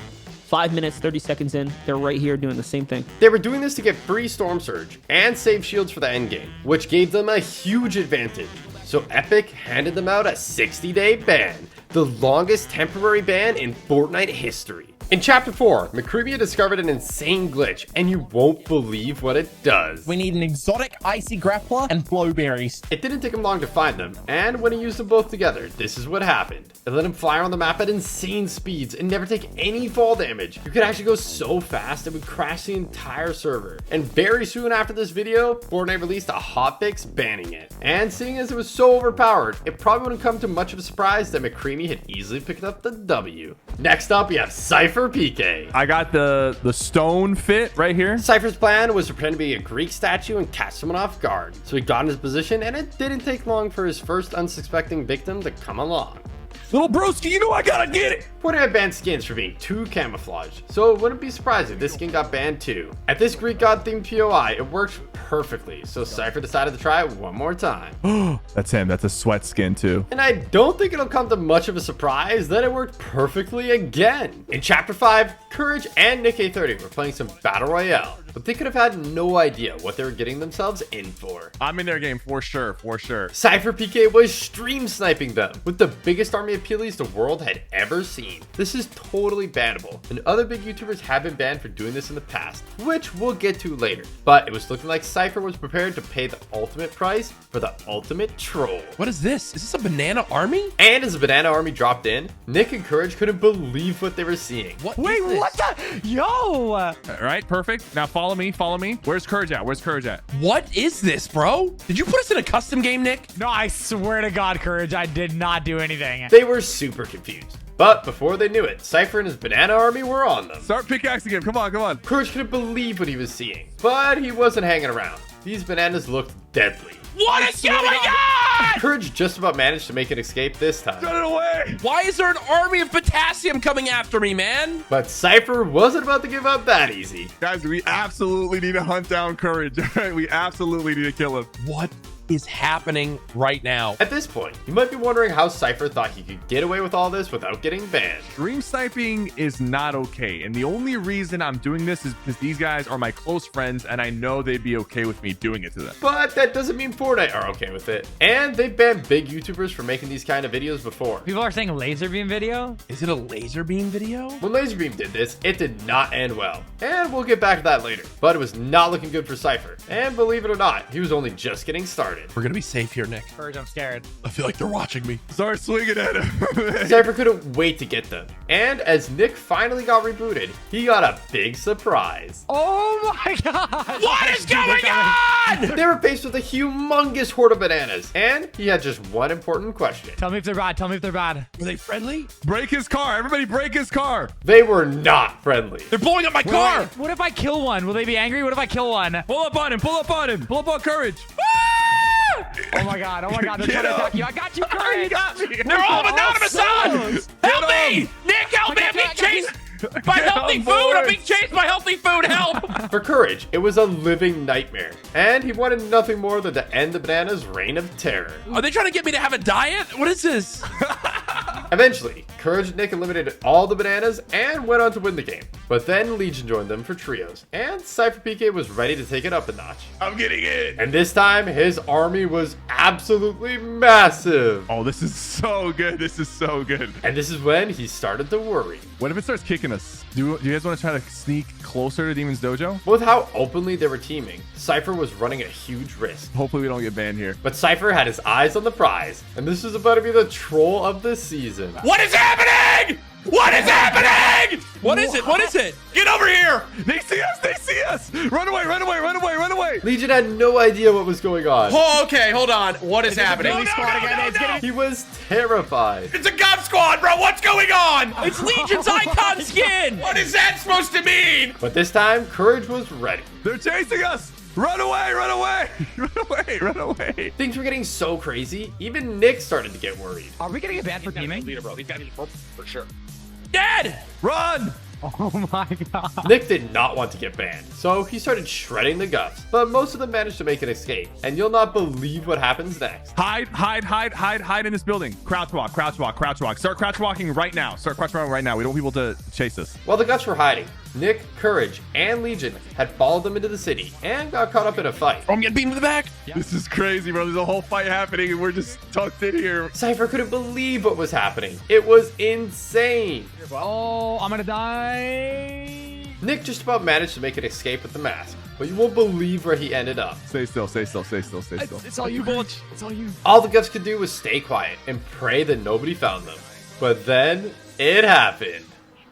5 minutes, 30 seconds in, they're right here doing the same thing. They were doing this to get free Storm Surge and save shields for the endgame, which gave them a huge advantage. So Epic handed them out a 60-day ban, the longest temporary ban in Fortnite history. In Chapter 4, McCree discovered an insane glitch, and you won't believe what it does. We need an exotic icy grappler and blowberries. It didn't take him long to find them, and when he used them both together, this is what happened. It let him fly around the map at insane speeds and never take any fall damage. You could actually go so fast it would crash the entire server. And very soon after this video, Fortnite released a hotfix banning it. And seeing as it was so overpowered, it probably wouldn't come to much of a surprise that McCree had easily picked up the W. Next up, we have CypherPK. I got the stone fit right here. Cypher's plan was to pretend to be a Greek statue and catch someone off guard. So he got in his position, and it didn't take long for his first unsuspecting victim to come along. Little broski, you know I gotta get it. Fortnite banned skins for being too camouflaged, so it wouldn't be surprising this skin got banned too. At this Greek god themed POI, it worked perfectly, so Cypher decided to try it one more time. That's him. That's a sweat skin too. And I don't think it'll come to much of a surprise that it worked perfectly again. In Chapter 5, Courage and Nick A30 were playing some Battle Royale, but they could have had no idea what they were getting themselves in for. I'm in their game for sure, for sure. CypherPK was stream sniping them with the biggest army of Peelies the world had ever seen. This is totally bannable, and other big YouTubers have been banned for doing this in the past, which we'll get to later. But it was looking like Cypher was prepared to pay the ultimate price for the ultimate troll. What is this? Is this a banana army? And as the banana army dropped in, Nick and Courage couldn't believe what they were seeing. Wait, what the? Yo! All right, perfect. Now follow me, follow me. Where's Courage at? Where's Courage at? What is this, bro? Did you put us in a custom game, Nick? No, I swear to God, Courage, I did not do anything. They were super confused. But before they knew it, Cypher and his banana army were on them. Start pickaxing him. Come on, come on. Courage couldn't believe what he was seeing, but he wasn't hanging around. These bananas looked deadly. What is going on? Courage just about managed to make an escape this time. Run it away! Why is there an army of potassium coming after me, man? But Cypher wasn't about to give up that easy. Guys, we absolutely need to hunt down Courage. We absolutely need to kill him. What is happening right now? At this point, you might be wondering how Cypher thought he could get away with all this without getting banned. Stream sniping is not okay, and the only reason I'm doing this is because these guys are my close friends, and I know they'd be okay with me doing it to them. But that doesn't mean Fortnite are okay with it. And they've banned big YouTubers for making these kind of videos before. People are saying laser beam video? Is it a laser beam video? When Laserbeam did this, it did not end well. And we'll get back to that later. But it was not looking good for Cypher. And believe it or not, he was only just getting started. We're gonna be safe here, Nick. Courage, I'm scared. I feel like they're watching me. Start swinging at him. Cypher couldn't wait to get them. And as Nick finally got rebooted, he got a big surprise. Oh my god! What is going on? They were faced with a humongous horde of bananas. And he had just one important question. Tell me if they're bad. Tell me if they're bad. Were they friendly? Break his car. Everybody break his car. They were not friendly. They're blowing up my car. What if I kill one? Will they be angry? What if I kill one? Pull up on him. Pull up on him. Pull up on Courage. Oh my god. Oh my god. They're trying to attack you. I got you, Courage. You got me. They're all anonymous on. Help me! Nick, help me! I'm being chased by healthy food. I'm being chased by healthy food. Help! For Courage, it was a living nightmare. And he wanted nothing more than to end the bananas' reign of terror. Are they trying to get me to have a diet? What is this? Eventually, Courage and Nick eliminated all the bananas and went on to win the game. But then Legion joined them for trios, and CypherPK was ready to take it up a notch. I'm getting it. And this time, his army was absolutely massive. Oh, this is so good. This is so good. And this is when he started to worry. What if it starts kicking us? Do you guys want to try to sneak closer to Demon's Dojo? With how openly they were teaming, Cypher was running a huge risk. Hopefully we don't get banned here. But Cypher had his eyes on the prize, and this is about to be the troll of the season. What is happening? What is happening? What is it? What is it? Get over here! They see us! They see us! Run away! Run away! Run away! Run away! Legion had no idea what was going on. Oh, okay, hold on. What is happening? He was terrified. It's a Gov squad, bro. What's going on? It's Legion's icon skin. What is that supposed to mean? But this time, Courage was ready. They're chasing us! Run away! Run away! Run away! Run away! Things were getting so crazy, even Nick started to get worried. Are we gonna get banned for teaming? Leader, bro. He's got to be for sure. Dead! Run! Oh my god. Nick did not want to get banned, so he started shredding the Govs, but most of them managed to make an escape, and you'll not believe what happens next. Hide in this building. Crouch walk, crouch walk, crouch walk. Start crouch walking right now. Start crouch walking right now. We don't want people to chase us. While the Govs were hiding, Nick, Courage, and Legion had followed them into the city and got caught up in a fight. Oh, I'm getting beaten in the back. This is crazy, bro. There's a whole fight happening and we're just tucked in here. Cypher couldn't believe what was happening. It was insane. Oh, I'm gonna die. Nick just about managed to make an escape with the mask, but you won't believe where he ended up. Stay still, stay still, stay still, stay still. It's all you, Bulge. It's all you. All the Govs could do was stay quiet and pray that nobody found them. But then it happened.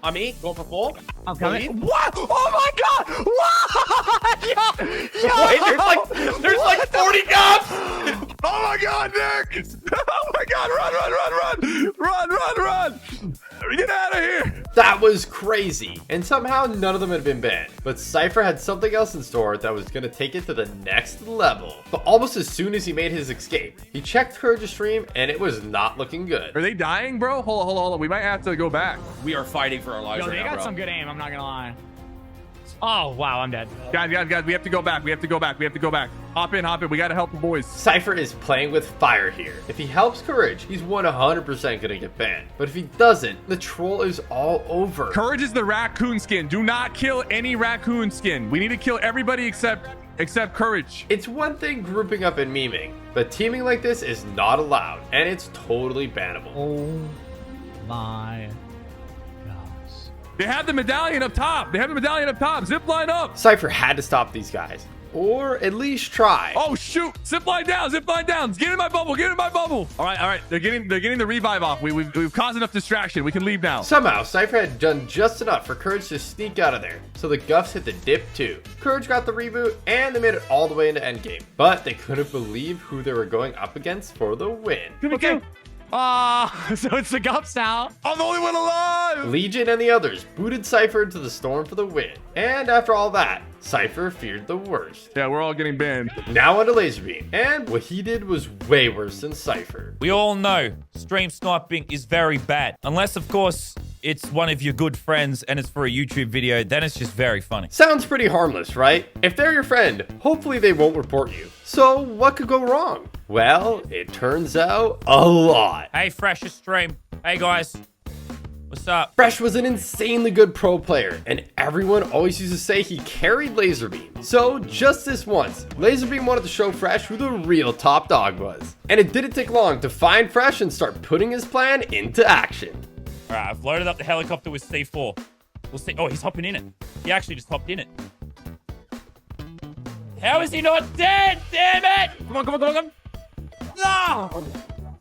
On me? Going for full? I'm coming. What? Oh my god! What? Wait, there's like 40 Govs! Oh my god, Nick! Oh my god, run! Get out of here! That was crazy, and somehow none of them had been banned. But Cypher had something else in store that was gonna take it to the next level. But almost as soon as he made his escape, he checked Courage's stream and it was not looking good. Are they dying, bro? Hold on. We might have to go back. We are fighting for our lives Yo, right they now, got bro. some good aim, I'm not gonna lie. Oh, wow, I'm dead. Guys, we have to go back. We have to go back. Hop in. We gotta help the boys. Cypher is playing with fire here. If he helps Courage, he's 100% gonna get banned. But if he doesn't, the troll is all over. Courage is the raccoon skin. Do not kill any raccoon skin. We need to kill everybody except Courage. It's one thing grouping up and memeing, but teaming like this is not allowed, and it's totally bannable. Oh my. They have the medallion up top. Zip line up. Cypher had to stop these guys, or at least try. Oh shoot! Zip line down. Get in my bubble. All right. They're getting the revive off. We've caused enough distraction. We can leave now. Somehow, Cypher had done just enough for Courage to sneak out of there, so the Govs hit the dip too. Courage got the reboot, and they made it all the way into endgame. But they couldn't believe who they were going up against for the win. Okay. Oh, so it's the Gups now. I'm the only one alive. Legion and the others booted Cypher into the storm for the win. And after all that, Cypher feared the worst. Yeah, we're all getting banned. Now onto Laserbeam, and what he did was way worse than Cypher. We all know stream sniping is very bad. Unless, of course, it's one of your good friends and it's for a YouTube video, then it's just very funny. Sounds pretty harmless, right? If they're your friend, hopefully they won't report you. So what could go wrong? Well, it turns out a lot. Hey, Fresh's stream. Hey, guys. What's up? Fresh was an insanely good pro player, and everyone always used to say he carried Laserbeam. So just this once, Laserbeam wanted to show Fresh who the real top dog was. And it didn't take long to find Fresh and start putting his plan into action. All right, I've loaded up the helicopter with C4. We'll see. Oh, he's hopping in it. He actually just hopped in it. How is he not dead? Damn it! Come on, come on, come on, come on. No!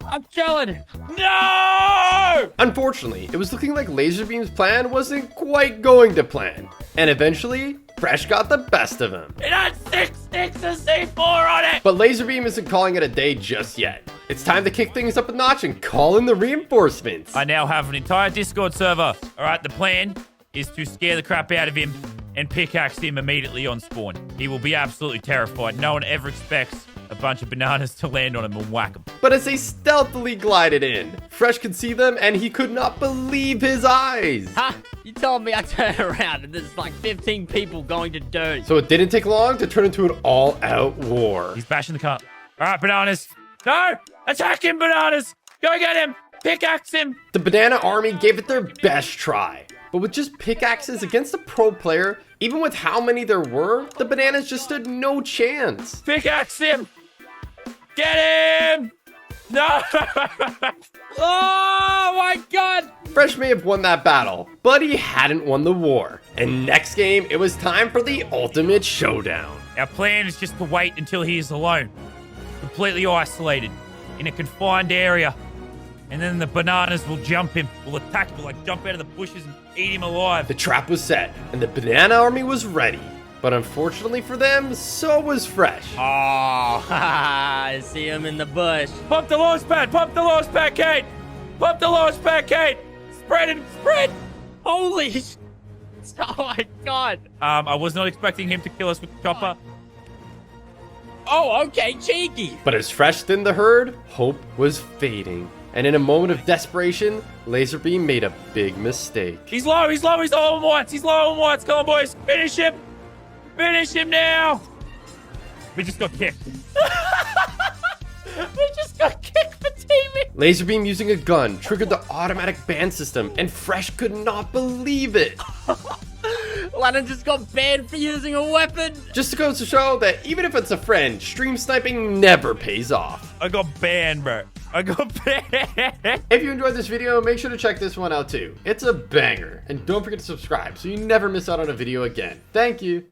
I'm chilling. No! Unfortunately, it was looking like Laserbeam's plan wasn't quite going to plan. And eventually, Fresh got the best of him. It had 6 sticks of C4 on it! But Laserbeam isn't calling it a day just yet. It's time to kick things up a notch and call in the reinforcements. I now have an entire Discord server. All right, the plan is to scare the crap out of him and pickaxe him immediately on spawn. He will be absolutely terrified. No one ever expects a bunch of bananas to land on him and whack him. But as they stealthily glided in, Fresh could see them and he could not believe his eyes. Huh? You told me I turned around and there's like 15 people going to dirt. So it didn't take long to turn into an all-out war. He's bashing the car. All right, bananas. No! Attack him, bananas! Go get him! Pickaxe him! The banana army gave it their best try. But with just pickaxes against a pro player, even with how many there were, the bananas just stood no chance. Pickaxe him! Get him! No! Oh my god! Fresh may have won that battle, but he hadn't won the war. And next game, it was time for the ultimate showdown. Our plan is just to wait until he is alone, completely isolated, in a confined area. And then the bananas will jump him, will attack him, like jump out of the bushes and eat him alive. The trap was set, and the banana army was ready. But unfortunately for them, so was Fresh. Oh, I see him in the bush. Pump the launch pad, Kate! Pump the launch pad, Kate! Spread it, spread! Holy oh my god. I was not expecting him to kill us with the chopper. Oh, okay, cheeky. But as Fresh thinned the herd, hope was fading. And in a moment of desperation, Laserbeam made a big mistake. He's low on whites, Come on, boys, finish him! Finish him now! We just got kicked. We just got kicked for teaming. Laserbeam using a gun triggered the automatic ban system, and Fresh could not believe it. Lachlan just got banned for using a weapon. Just goes to show that even if it's a friend, stream sniping never pays off. I got banned, bro. I got banned. If you enjoyed this video, make sure to check this one out too. It's a banger. And don't forget to subscribe so you never miss out on a video again. Thank you.